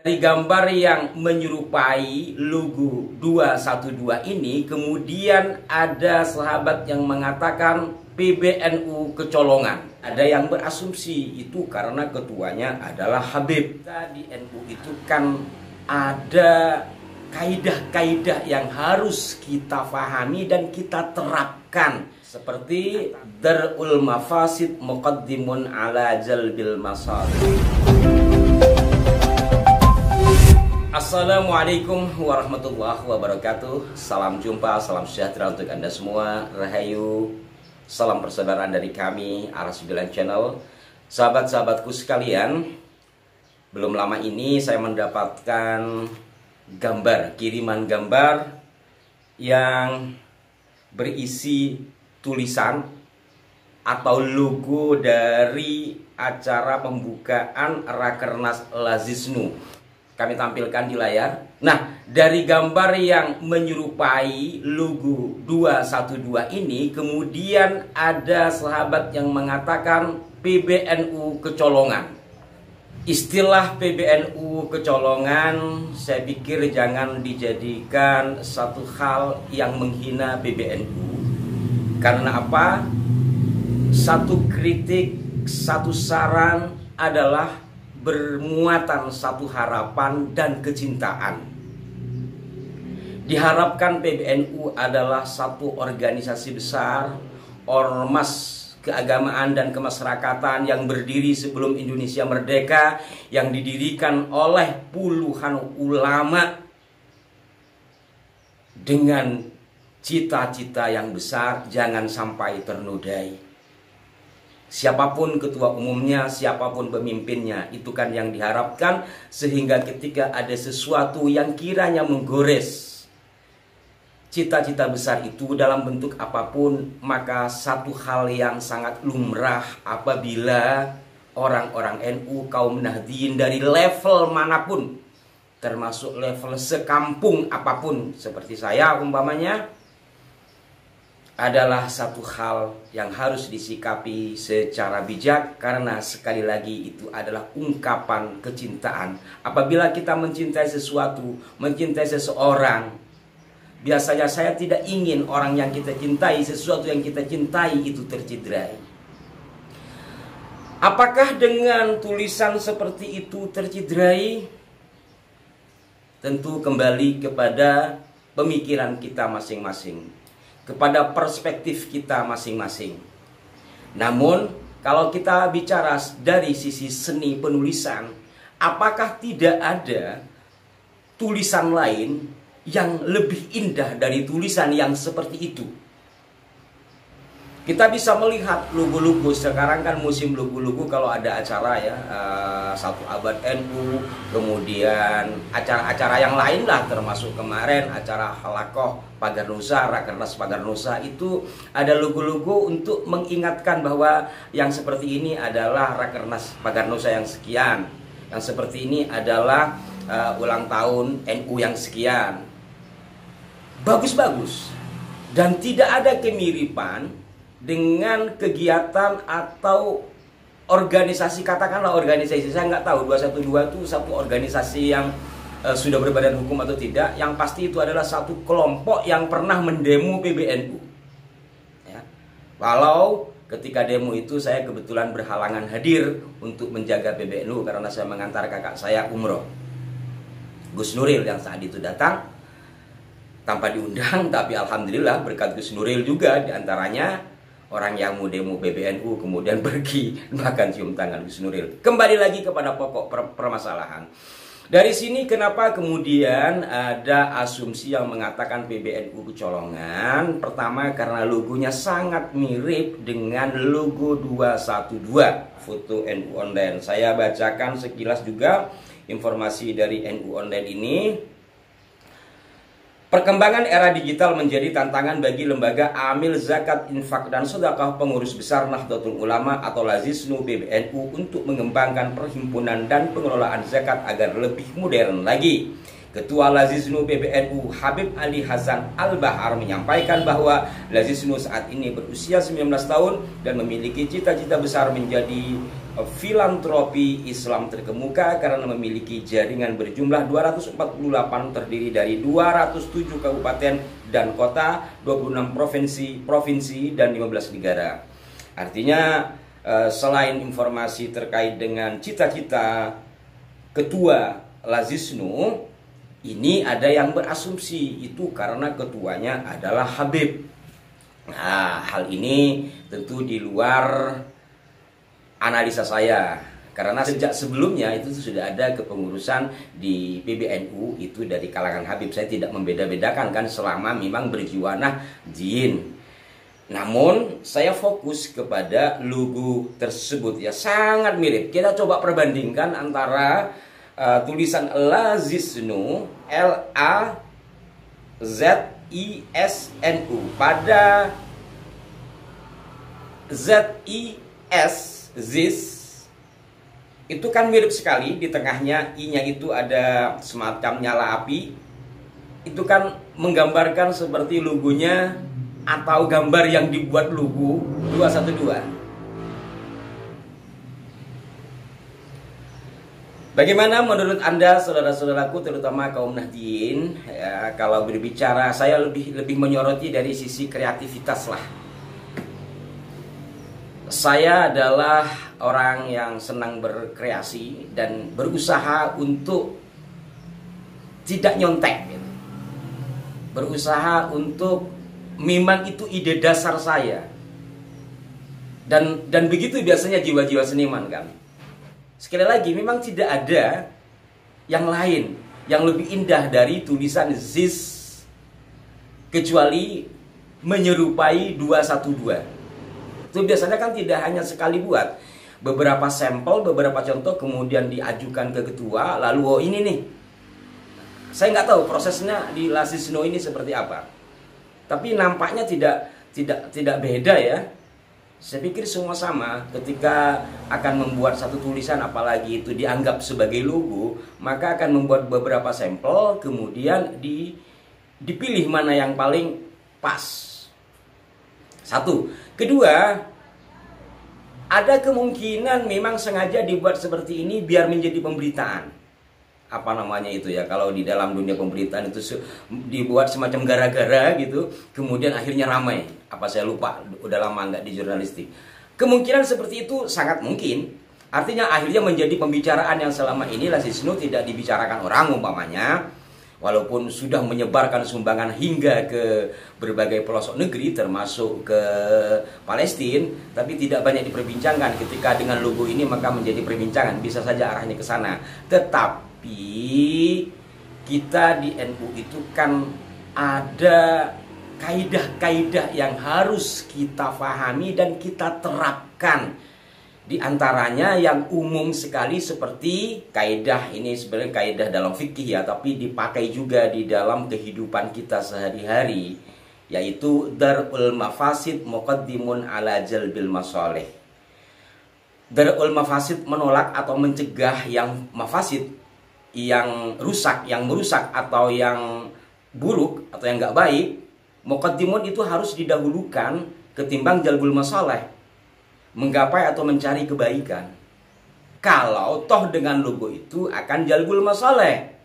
Dari gambar yang menyerupai logo 212 ini, kemudian ada sahabat yang mengatakan PBNU kecolongan. Ada yang berasumsi itu karena ketuanya adalah Habib. Di NU itu kan ada kaidah-kaidah yang harus kita pahami dan kita terapkan. Seperti dar'ul mafasid muqaddimun ala jalbil masalih. Assalamualaikum warahmatullahi wabarakatuh. Salam jumpa, salam sejahtera untuk Anda semua. Rahayu, salam persaudaraan dari kami Ar-9 Channel. Sahabat-sahabatku sekalian, belum lama ini saya mendapatkan kiriman gambar yang berisi tulisan atau logo dari acara pembukaan Rakernas Lazisnu. Kami tampilkan di layar. Nah, dari gambar yang menyerupai logo 212 ini, kemudian ada sahabat yang mengatakan PBNU kecolongan. Istilah PBNU kecolongan, saya pikir jangan dijadikan satu hal yang menghina PBNU. Karena apa? Satu kritik, satu saran adalah bermuatan satu harapan dan kecintaan. Diharapkan PBNU adalah satu organisasi besar, ormas keagamaan dan kemasyarakatan yang berdiri sebelum Indonesia merdeka, yang didirikan oleh puluhan ulama dengan cita-cita yang besar, jangan sampai ternodai. Siapapun ketua umumnya, siapapun pemimpinnya, itu kan yang diharapkan, sehingga ketika ada sesuatu yang kiranya menggores cita-cita besar itu dalam bentuk apapun, maka satu hal yang sangat lumrah apabila orang-orang NU, kaum Nahdliyin dari level manapun, termasuk level sekampung apapun, seperti saya umpamanya, adalah satu hal yang harus disikapi secara bijak, karena sekali lagi itu adalah ungkapan kecintaan. Apabila kita mencintai sesuatu, mencintai seseorang, biasanya saya tidak ingin orang yang kita cintai, sesuatu yang kita cintai itu tercederai. Apakah dengan tulisan seperti itu tercederai? Tentu kembali kepada pemikiran kita masing-masing, kepada perspektif kita masing-masing. Namun, kalau kita bicara dari sisi seni penulisan, apakah tidak ada tulisan lain yang lebih indah dari tulisan yang seperti itu? Kita bisa melihat logo-logo, sekarang kan musim logo-logo kalau ada acara ya, 1 Abad NU, kemudian acara-acara yang lain lah, termasuk kemarin acara Halakoh Pagar Nusa, Rakernas Pagar Nusa, itu ada logo-logo untuk mengingatkan bahwa yang seperti ini adalah Rakernas Pagar Nusa yang sekian, yang seperti ini adalah ulang tahun NU yang sekian. Bagus-bagus, dan tidak ada kemiripan dengan kegiatan atau organisasi, katakanlah organisasi, saya nggak tahu 212 itu satu organisasi yang sudah berbadan hukum atau tidak. Yang pasti itu adalah satu kelompok yang pernah mendemo PBNU ya. Walau ketika demo itu saya kebetulan berhalangan hadir untuk menjaga PBNU karena saya mengantar kakak saya umroh, Gus Nuril, yang saat itu datang tanpa diundang, tapi alhamdulillah berkat Gus Nuril juga diantaranya orang yang mau demo PBNU kemudian pergi bahkan cium tangan Gus Nuril. Kembali lagi kepada pokok permasalahan. Dari sini kenapa kemudian ada asumsi yang mengatakan PBNU kecolongan? Pertama, karena logonya sangat mirip dengan logo 212, foto NU Online. Saya bacakan sekilas juga informasi dari NU Online ini. Perkembangan era digital menjadi tantangan bagi lembaga amil zakat, infak, dan sedekah pengurus besar Nahdlatul Ulama atau Lazisnu PBNU untuk mengembangkan perhimpunan dan pengelolaan zakat agar lebih modern lagi. Ketua Lazisnu PBNU Habib Ali Hasan Al-Bahar menyampaikan bahwa Lazisnu saat ini berusia 19 tahun dan memiliki cita-cita besar menjadi filantropi Islam terkemuka karena memiliki jaringan berjumlah 248 terdiri dari 207 kabupaten dan kota, 26 provinsi dan 15 negara. Artinya selain informasi terkait dengan cita-cita ketua Lazisnu, ini ada yang berasumsi itu karena ketuanya adalah Habib. Nah, hal ini tentu di luar analisa saya, karena sejak sebelumnya itu sudah ada kepengurusan di PBNU itu dari kalangan Habib. Saya tidak membeda-bedakan kan selama memang berjiwa Nahdien. Namun saya fokus kepada logo tersebut ya, sangat mirip. Kita coba perbandingkan antara tulisan Lazisnu, LAZISNU pada ZIS itu kan mirip sekali. Di tengahnya I-nya itu ada semacam nyala api. Itu kan menggambarkan seperti logonya atau gambar yang dibuat logo 212. Bagaimana menurut Anda, saudara-saudaraku, terutama kaum Nahdien? Ya, kalau berbicara, saya lebih menyoroti dari sisi kreativitas lah. Saya adalah orang yang senang berkreasi dan berusaha untuk tidak nyontek gitu. Berusaha untuk memang itu ide dasar saya. Dan begitu biasanya jiwa-jiwa seniman kan. Sekali lagi, memang tidak ada yang lain yang lebih indah dari tulisan ZIS kecuali menyerupai 212. Itu biasanya kan tidak hanya sekali buat, beberapa sampel, beberapa contoh kemudian diajukan ke ketua, lalu oh ini nih. Saya nggak tahu prosesnya di Lazisnu ini seperti apa, tapi nampaknya tidak beda ya. Saya pikir semua sama. Ketika akan membuat satu tulisan, apalagi itu dianggap sebagai logo, maka akan membuat beberapa sampel, kemudian dipilih mana yang paling pas. Satu. Kedua, ada kemungkinan memang sengaja dibuat seperti ini biar menjadi pemberitaan. Apa namanya itu ya, kalau di dalam dunia pemberitaan itu dibuat semacam gara-gara gitu, kemudian akhirnya ramai. Apa saya lupa, udah lama nggak di jurnalistik. Kemungkinan seperti itu sangat mungkin. Artinya akhirnya menjadi pembicaraan yang selama ini Lazisnu tidak dibicarakan orang umpamanya. Walaupun sudah menyebarkan sumbangan hingga ke berbagai pelosok negeri termasuk ke Palestina, tapi tidak banyak diperbincangkan. Ketika dengan logo ini maka menjadi perbincangan, bisa saja arahnya ke sana. Tetapi kita di NU itu kan ada kaidah-kaidah yang harus kita pahami dan kita terapkan. Di antaranya yang umum sekali seperti kaidah ini, sebenarnya kaidah dalam fikih ya, tapi dipakai juga di dalam kehidupan kita sehari-hari, yaitu darul mafasid muqaddimun ala jalbil masalih. Darul mafasid menolak atau mencegah yang mafasid, yang rusak, yang merusak atau yang buruk atau yang nggak baik. Muqaddimun itu harus didahulukan ketimbang jalbul masalih, menggapai atau mencari kebaikan. Kalau toh dengan logo itu akan jalbul masaleh.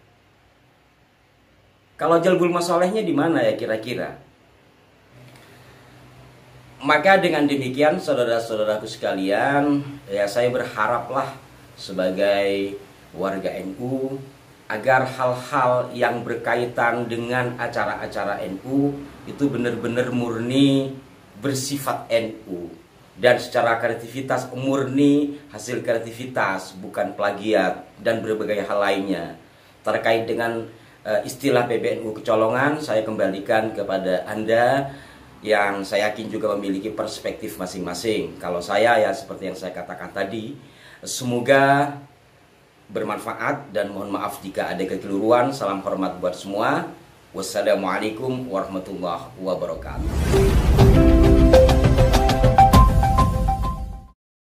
Kalau jalbul masalehnya di mana ya kira-kira? Maka dengan demikian saudara-saudaraku sekalian, ya saya berharaplah sebagai warga NU agar hal-hal yang berkaitan dengan acara-acara NU itu benar-benar murni bersifat NU. Dan secara kreativitas murni hasil kreativitas, bukan plagiat dan berbagai hal lainnya. Terkait dengan istilah PBNU kecolongan, saya kembalikan kepada Anda yang saya yakin juga memiliki perspektif masing-masing. Kalau saya ya seperti yang saya katakan tadi, semoga bermanfaat dan mohon maaf jika ada kekeliruan. Salam hormat buat semua. Wassalamualaikum warahmatullahi wabarakatuh.